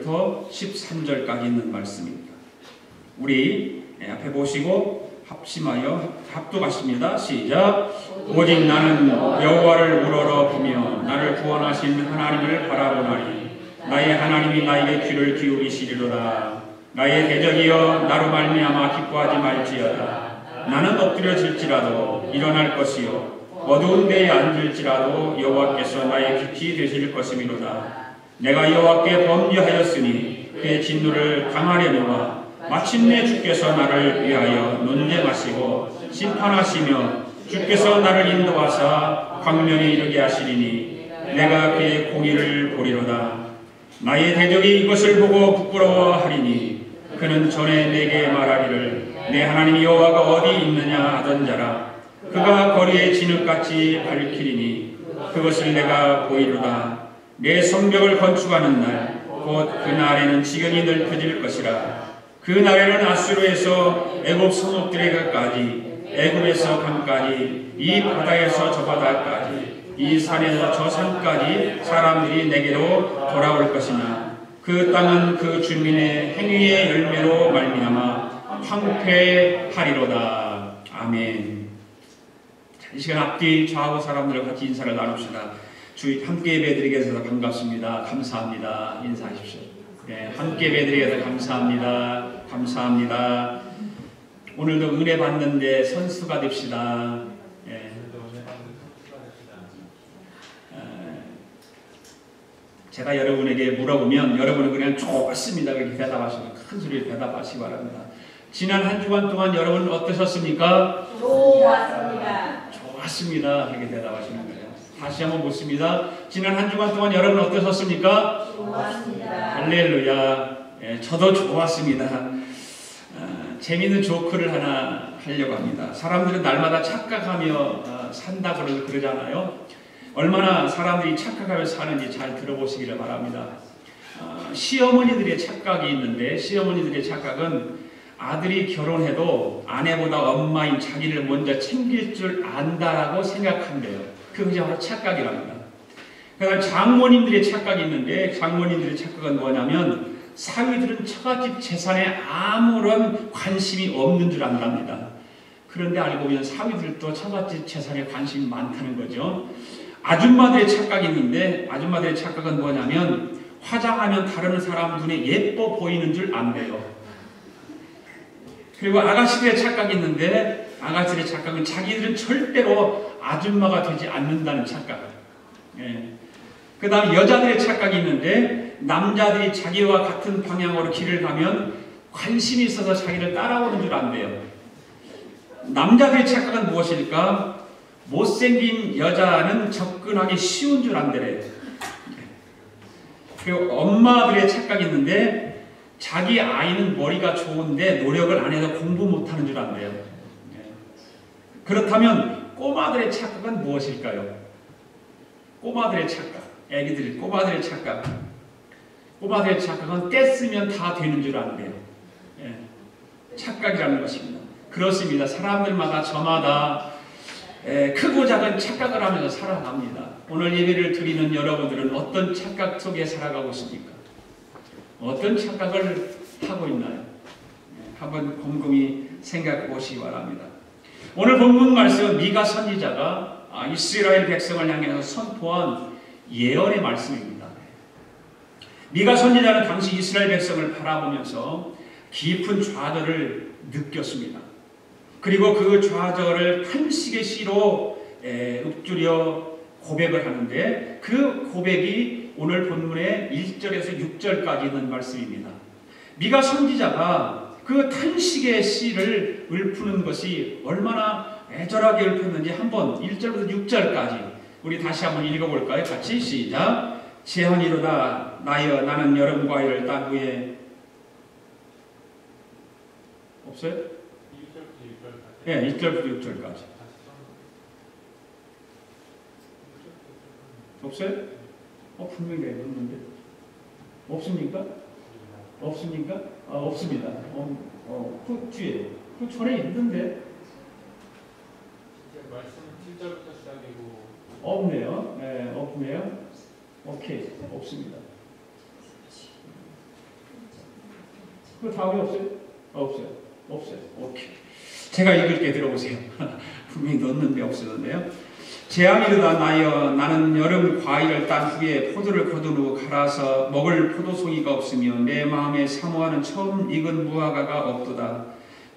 부터 13절까지 있는 말씀입니다. 우리 앞에 보시고 합심하여 합독하십니다. 시작. 오직 나는 여호와를 우러러보며 나를 구원하신 하나님을 바라보나니 나의 하나님이 나에게 귀를 기울이시리로다. 나의 대적이여 나로 말미암아 기뻐하지 말지어다. 나는 엎드려질지라도 일어날 것이요 어두운 데에 앉을지라도 여호와께서 나의 빛이 되실 것이미로다. 내가 여호와께 범죄하였으니 그의 진노를 당하려니와 마침내 주께서 나를 위하여 논쟁하시고 심판하시며 주께서 나를 인도하사 광명에 이르게 하시리니 내가 그의 공의를 보리로다. 나의 대적이 이것을 보고 부끄러워하리니 그는 전에 내게 말하기를 내 하나님 여호와가 어디 있느냐 하던 자라. 그가 거리에 진흙같이 밝히리니 그것을 내가 보이로다. 내 성벽을 건축하는 날 곧 그 날에는 지경이 넓어질 것이라. 그 날에는 아수르에서 애굽 성읍들에게까지 애굽에서 강까지 이 바다에서 저 바다까지 이 산에서 저 산까지 사람들이 내게로 돌아올 것이나 그 땅은 그 주민의 행위의 열매로 말미암아 황폐하리로다. 아멘. 이 시간 앞뒤 좌우 사람들과 같이 인사를 나눕시다. 주의 함께 예배드리게 해서 반갑습니다. 감사합니다. 인사하십시오. 네, 함께 예배드리게 해서 감사합니다. 감사합니다. 오늘도 은혜 받는데 선수가 됩시다. 네. 제가 여러분에게 물어보면 여러분은 그냥 좋았습니다. 그렇게 대답하시면 큰 소리로 대답하시기 바랍니다. 지난 한 주간 동안 여러분 어떠셨습니까? 좋았습니다. 좋았습니다. 그렇게 대답하시는 거예요. 다시 한번 묻습니다. 지난 한 주간 동안 여러분 어떠셨습니까? 좋았습니다. 할렐루야. 예, 저도 좋았습니다. 재미있는 조크를 하나 하려고 합니다. 사람들은 날마다 착각하며 산다고 그러잖아요. 얼마나 사람들이 착각하며 사는지 잘 들어보시기를 바랍니다. 시어머니들의 착각이 있는데 시어머니들의 착각은 아들이 결혼해도 아내보다 엄마인 자기를 먼저 챙길 줄 안다라고 생각한대요. 그것이 바로 착각이랍니다. 그다음 장모님들의 착각이 있는데 장모님들의 착각은 뭐냐면 사위들은 처갓집 재산에 아무런 관심이 없는 줄 안답니다. 그런데 알고 보면 사위들도 처갓집 재산에 관심이 많다는 거죠. 아줌마들의 착각이 있는데 아줌마들의 착각은 뭐냐면 화장하면 다른 사람 눈에 예뻐 보이는 줄 안대요. 그리고 아가씨들의 착각이 있는데 아가씨들의 착각은 자기들은 절대로 아줌마가 되지 않는다는 착각. 예. 그 다음 여자들의 착각이 있는데 남자들이 자기와 같은 방향으로 길을 가면 관심이 있어서 자기를 따라오는 줄 안대요. 남자들의 착각은 무엇일까? 못생긴 여자는 접근하기 쉬운 줄 안대래요. 그리고 엄마들의 착각이 있는데 자기 아이는 머리가 좋은데 노력을 안 해서 공부 못하는 줄 안대요. 그렇다면 꼬마들의 착각은 무엇일까요? 꼬마들의 착각, 애기들 꼬마들의 착각. 꼬마들의 착각은 떼쓰면 다 되는 줄 안대요. 착각이라는 것입니다. 그렇습니다. 사람들마다 저마다 크고 작은 착각을 하면서 살아갑니다. 오늘 예배를 드리는 여러분들은 어떤 착각 속에 살아가고 있습니까? 어떤 착각을 하고 있나요? 한번 곰곰이 생각해 보시기 바랍니다. 오늘 본문 말씀은 미가 선지자가 이스라엘 백성을 향해서 선포한 예언의 말씀입니다. 미가 선지자는 당시 이스라엘 백성을 바라보면서 깊은 좌절을 느꼈습니다. 그리고 그 좌절을 탄식의 시로 읊조려 고백을 하는데 그 고백이 오늘 본문의 1절에서 6절까지 있는 말씀입니다. 미가 선지자가 그 탄식의 시를 읊는 것이 얼마나 애절하게 읊었는지 한번 1절부터 6절까지 우리 다시 한번 읽어볼까요? 같이 시작. 제하니로다 나여 나는 여름 과일을 딴 후에 없어요? 1절부터 6절까지. 네, 1절부터 6절까지. 없어요? 분명히 있는데 없습니까? 없습니까? 없습니다. 그 뒤에 그 전에 있는데 말씀은 7절부터 시작이고 없네요. 네, 없네요. 오케이, 없습니다. 그 다음에 없어요? 없어요. 없어요. 오케이. 제가 읽을게 들어보세요. 분명히 넣었는데 없어졌네요. 재앙이 이르다 나여 나는 여름 과일을 딴 후에 포도를 거둔 후 갈아서 먹을 포도송이가 없으며 내 마음에 사모하는 처음 익은 무화과가 없도다.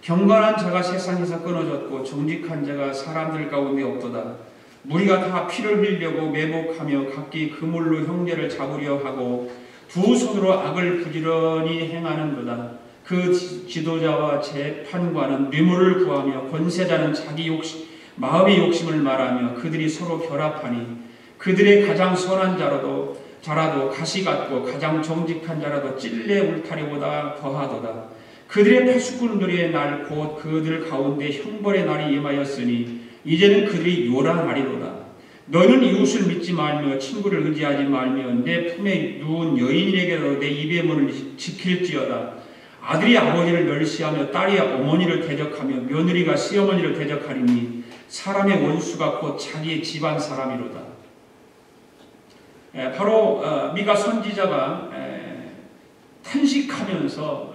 경건한 자가 세상에서 끊어졌고 정직한 자가 사람들 가운데 없도다. 무리가 다 피를 흘리려고 매복하며 각기 그물로 형제를 잡으려 하고 두 손으로 악을 부지런히 행하는도다. 그 지도자와 재판관은 뇌물을 구하며 권세자는 자기 마음의 욕심을 말하며 그들이 서로 결합하니 그들의 가장 선한 자라도 가시 같고 가장 정직한 자라도 찔레 울타리보다 더하도다. 그들의 파수꾼들의 날 곧 그들 가운데 형벌의 날이 임하였으니 이제는 그들이 요란하리로다. 너는 이웃을 믿지 말며 친구를 의지하지 말며 내 품에 누운 여인에게도 내 입의 문을 지킬지어다. 아들이 아버지를 멸시하며 딸이 어머니를 대적하며 며느리가 시어머니를 대적하리니 사람의 원수가 곧 자기의 집안 사람이로다. 바로 미가 선지자가 탄식하면서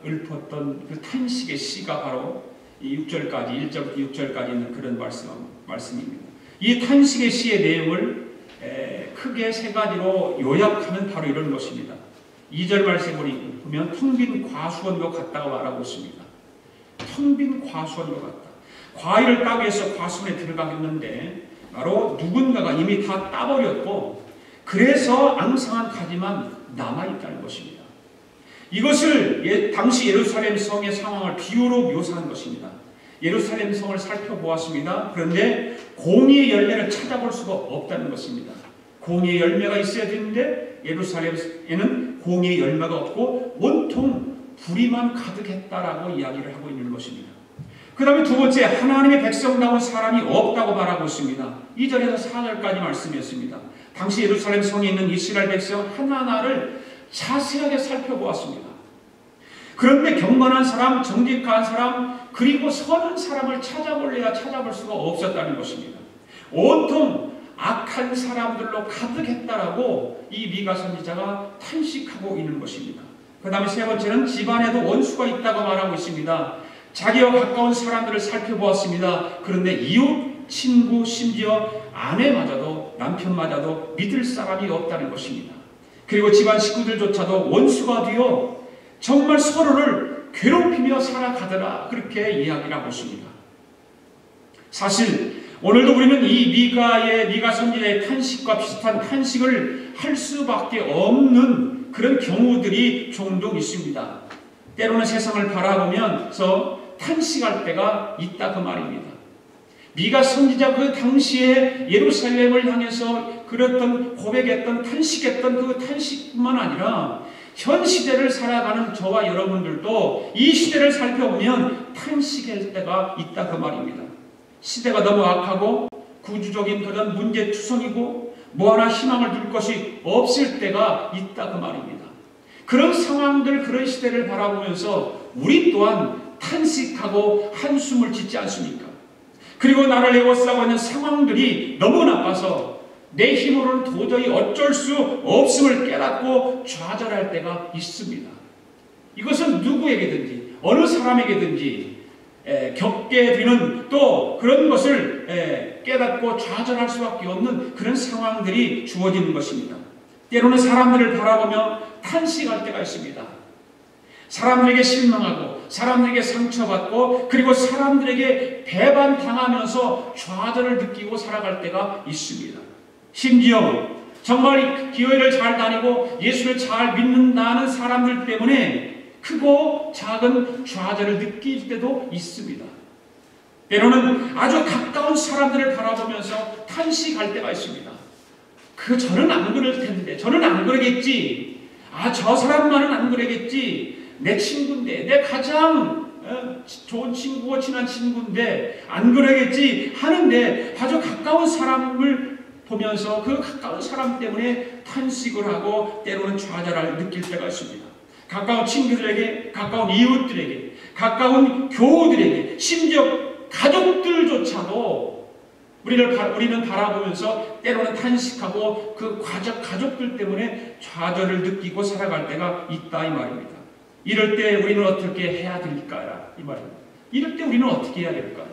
읊었던 그 탄식의 시가 바로 이 6절까지 1절부터 6절까지 있는 그런 말씀입니다. 이 탄식의 시의 내용을 크게 세 가지로 요약하면 바로 이런 것입니다. 2절 말씀을 보면 텅 빈 과수원과 같다고 말하고 있습니다. 텅 빈 과수원과 같다. 과일을 따기 위해서 과수원에 들어가겠는데 바로 누군가가 이미 다 따버렸고 그래서 앙상한 가지만 남아있다는 것입니다. 이것을 당시 예루살렘 성의 상황을 비유로 묘사한 것입니다. 예루살렘 성을 살펴보았습니다. 그런데 공의의 열매를 찾아볼 수가 없다는 것입니다. 공의의 열매가 있어야 되는데 예루살렘에는 공의의 열매가 없고 온통 불의만 가득했다라고 이야기를 하고 있는 것입니다. 그 다음에 두 번째, 하나님의 백성다운 사람이 없다고 말하고 있습니다. 2절에서 4절까지 말씀했습니다. 당시 예루살렘 성에 있는 이스라엘 백성 하나하나를 자세하게 살펴보았습니다. 그런데 경건한 사람, 정직한 사람, 그리고 선한 사람을 찾아볼래야 찾아볼 수가 없었다는 것입니다. 온통 악한 사람들로 가득했다라고 이 미가 선지자가 탄식하고 있는 것입니다. 그 다음에 세 번째는 집안에도 원수가 있다고 말하고 있습니다. 자기와 가까운 사람들을 살펴보았습니다. 그런데 이웃, 친구, 심지어 아내마저도 남편마저도 믿을 사람이 없다는 것입니다. 그리고 집안 식구들조차도 원수가 되어 정말 서로를 괴롭히며 살아가더라 그렇게 이야기를 하고 있습니다. 사실 오늘도 우리는 이 미가 선지자의 탄식과 비슷한 탄식을 할 수밖에 없는 그런 경우들이 종종 있습니다. 때로는 세상을 바라보면서 탄식할 때가 있다 그 말입니다. 미가 선지자 그 당시에 예루살렘을 향해서 그랬던 고백했던 탄식했던 그 탄식뿐만 아니라 현 시대를 살아가는 저와 여러분들도 이 시대를 살펴보면 탄식할 때가 있다 그 말입니다. 시대가 너무 악하고 구주적인 그런 문제투성이고 뭐 하나 희망을 둘 것이 없을 때가 있다 그 말입니다. 그런 상황들, 그런 시대를 바라보면서 우리 또한 탄식하고 한숨을 짓지 않습니까? 그리고 나를 에워싸고 있는 상황들이 너무 나빠서 내 힘으로는 도저히 어쩔 수 없음을 깨닫고 좌절할 때가 있습니다. 이것은 누구에게든지 어느 사람에게든지 겪게 되는 또 그런 것을 깨닫고 좌절할 수밖에 없는 그런 상황들이 주어지는 것입니다. 때로는 사람들을 바라보며 탄식할 때가 있습니다. 사람들에게 실망하고 사람들에게 상처받고 그리고 사람들에게 배반당하면서 좌절을 느끼고 살아갈 때가 있습니다. 심지어 정말 교회를 잘 다니고 예수를 잘 믿는다는 사람들 때문에 크고 작은 좌절을 느낄 때도 있습니다. 때로는 아주 가까운 사람들을 바라보면서 탄식할 때가 있습니다. 저는 안 그럴 텐데, 저는 안 그러겠지. 저 사람만은 안 그러겠지. 내 친구인데, 내 가장 좋은 친구고 친한 친구인데 안 그러겠지 하는데 아주 가까운 사람을 보면서 그 가까운 사람 때문에 탄식을 하고 때로는 좌절을 느낄 때가 있습니다. 가까운 친구들에게, 가까운 이웃들에게, 가까운 교우들에게, 심지어 가족들조차도 우리는 바라보면서 때로는 탄식하고 그 가족들 때문에 좌절을 느끼고 살아갈 때가 있다 이 말입니다. 이럴 때 우리는 어떻게 해야 될까요? 이 말입니다. 이럴 때 우리는 어떻게 해야 될까요?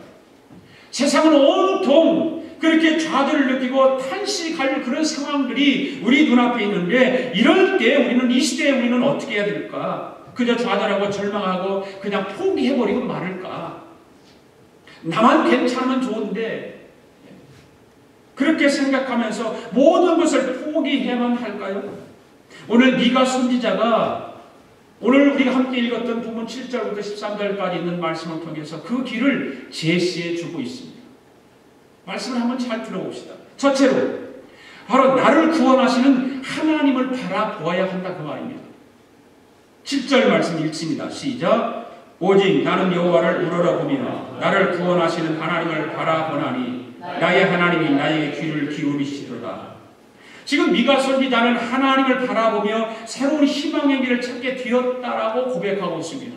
세상은 온통 그렇게 좌절을 느끼고 탄식할 그런 상황들이 우리 눈앞에 있는데 이럴 때 우리는 이 시대에 우리는 어떻게 해야 될까? 그저 좌절하고 절망하고 그냥 포기해버리고 말을까? 나만 괜찮으면 좋은데 그렇게 생각하면서 모든 것을 포기해야만 할까요? 오늘 미가 선지자가 오늘 우리가 함께 읽었던 본문 7절부터 13절까지 있는 말씀을 통해서 그 길을 제시해 주고 있습니다. 말씀을 한번 잘 들어봅시다. 첫째로 바로 나를 구원하시는 하나님을 바라보아야 한다 그 말입니다. 7절 말씀 읽습니다. 시작. 오직 나는 여호와를 우러러보며 나를 구원하시는 하나님을 바라보나니 나의 하나님이 나에게 귀를 기울이시도다. 지금 미가 선지자는 하나님을 바라보며 새로운 희망의 길을 찾게 되었다라고 고백하고 있습니다.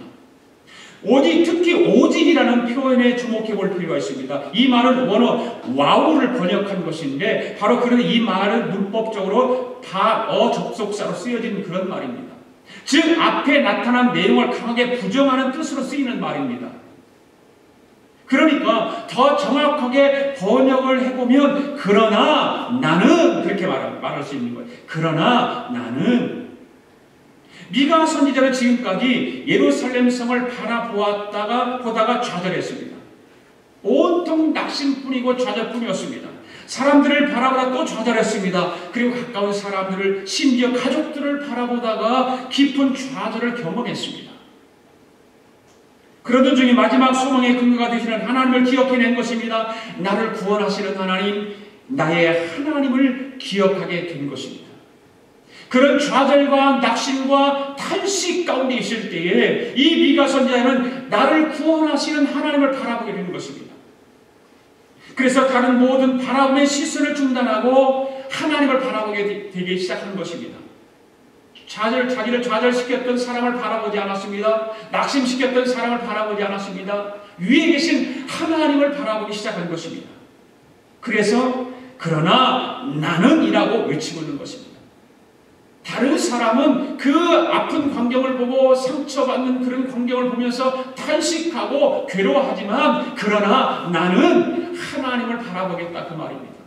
오직, 특히 오직이라는 표현에 주목해 볼 필요가 있습니다. 이 말은 원어 와우를 번역한 것인데 바로 그런 이 말은 문법적으로 다어 접속사로 쓰여진 그런 말입니다. 즉 앞에 나타난 내용을 강하게 부정하는 뜻으로 쓰이는 말입니다. 그러니까 더 정확하게 번역을 해보면 그러나 나는 그렇게 말할 수 있는 거예요. 그러나 나는 미가 선지자는 지금까지 예루살렘 성을 보다가 좌절했습니다. 온통 낙심뿐이고 좌절뿐이었습니다. 사람들을 바라보다 또 좌절했습니다. 그리고 가까운 사람들을 심지어 가족들을 바라보다가 깊은 좌절을 경험했습니다. 그러던 중에 마지막 소망의 근거가 되시는 하나님을 기억해낸 것입니다. 나를 구원하시는 하나님, 나의 하나님을 기억하게 된 것입니다. 그런 좌절과 낙심과 탄식 가운데 있을 때에 이 미가 선지자는 나를 구원하시는 하나님을 바라보게 되는 것입니다. 그래서 다른 모든 바라봄의 시선을 중단하고 하나님을 바라보게 되기 시작한 것입니다. 자기를 좌절시켰던 사람을 바라보지 않았습니다. 낙심시켰던 사람을 바라보지 않았습니다. 위에 계신 하나님을 바라보기 시작한 것입니다. 그래서 그러나 나는 이라고 외치고 있는 것입니다. 다른 사람은 그 아픈 광경을 보고 상처받는 그런 광경을 보면서 탄식하고 괴로워하지만 그러나 나는 하나님을 바라보겠다 그 말입니다.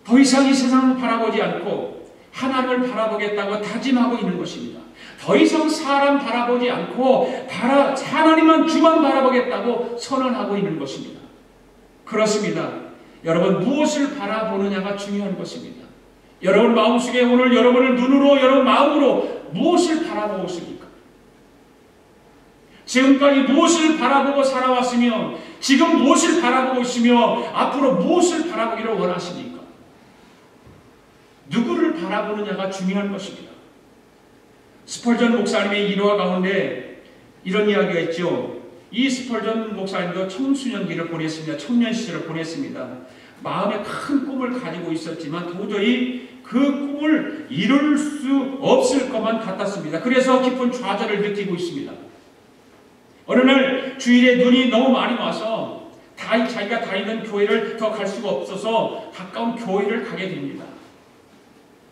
더 이상 이 세상을 바라보지 않고 하나님을 바라보겠다고 다짐하고 있는 것입니다. 더 이상 사람 바라보지 않고 하나님만 주만 바라보겠다고 선언하고 있는 것입니다. 그렇습니다. 여러분 무엇을 바라보느냐가 중요한 것입니다. 여러분 마음속에 오늘 여러분을 눈으로 여러분 마음으로 무엇을 바라보고 있습니까? 지금까지 무엇을 바라보고 살아왔으며 지금 무엇을 바라보고 있으며 앞으로 무엇을 바라보기를 원하십니까? 누구를 바라보느냐가 중요한 것입니다. 스펄전 목사님의 일화 가운데 이런 이야기가 있죠. 이 스펄전 목사님도 청소년기를 보냈습니다. 청년 시절을 보냈습니다. 마음에 큰 꿈을 가지고 있었지만 도저히 그 꿈을 이룰 수 없을 것만 같았습니다. 그래서 깊은 좌절을 느끼고 있습니다. 어느 날 주일에 눈이 너무 많이 와서 자기가 다니던 교회를 더 갈 수가 없어서 가까운 교회를 가게 됩니다.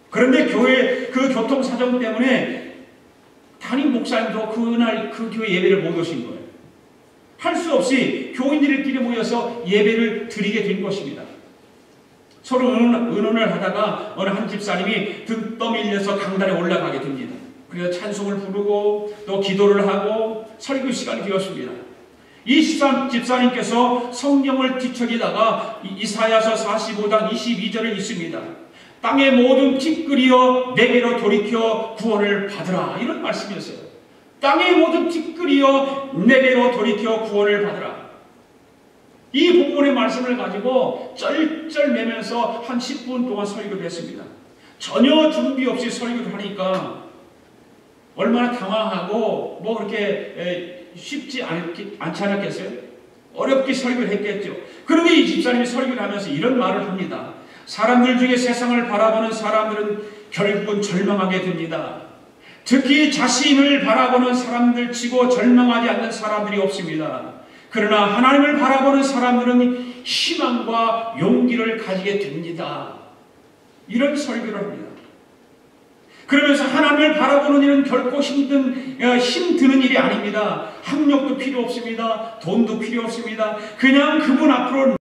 그런데 교회 그 교통 사정 때문에 담임 목사님도 그날 그 교회 예배를 못 오신 거예요. 할 수 없이 교인들끼리 모여서 예배를 드리게 된 것입니다. 서로 의논을 하다가 어느 한 집사님이 등 떠밀려서 강단에 올라가게 됩니다. 그래서 찬송을 부르고 또 기도를 하고 설교 시간이 되었습니다. 이 집사님께서 성경을 뒤척이다가 이사야서 45장 22절을 읽습니다. 땅의 모든 티끌이여 내게로 돌이켜 구원을 받으라. 이런 말씀이었어요. 땅의 모든 티끌이여 내게로 돌이켜 구원을 받으라. 이 본문의 말씀을 가지고 쩔쩔매면서 한 10분 동안 설교를 했습니다. 전혀 준비 없이 설교를 하니까 얼마나 당황하고 뭐 그렇게 쉽지 않지 않았겠어요? 어렵게 설교를 했겠죠. 그런데 이 집사님이 설교를 하면서 이런 말을 합니다. 사람들 중에 세상을 바라보는 사람들은 결국은 절망하게 됩니다. 특히 자신을 바라보는 사람들 치고 절망하지 않는 사람들이 없습니다. 그러나 하나님을 바라보는 사람들은 희망과 용기를 가지게 됩니다. 이런 설교를 합니다. 그러면서 하나님을 바라보는 일은 결코 힘드는 일이 아닙니다. 학력도 필요 없습니다. 돈도 필요 없습니다. 그냥 그분 앞으로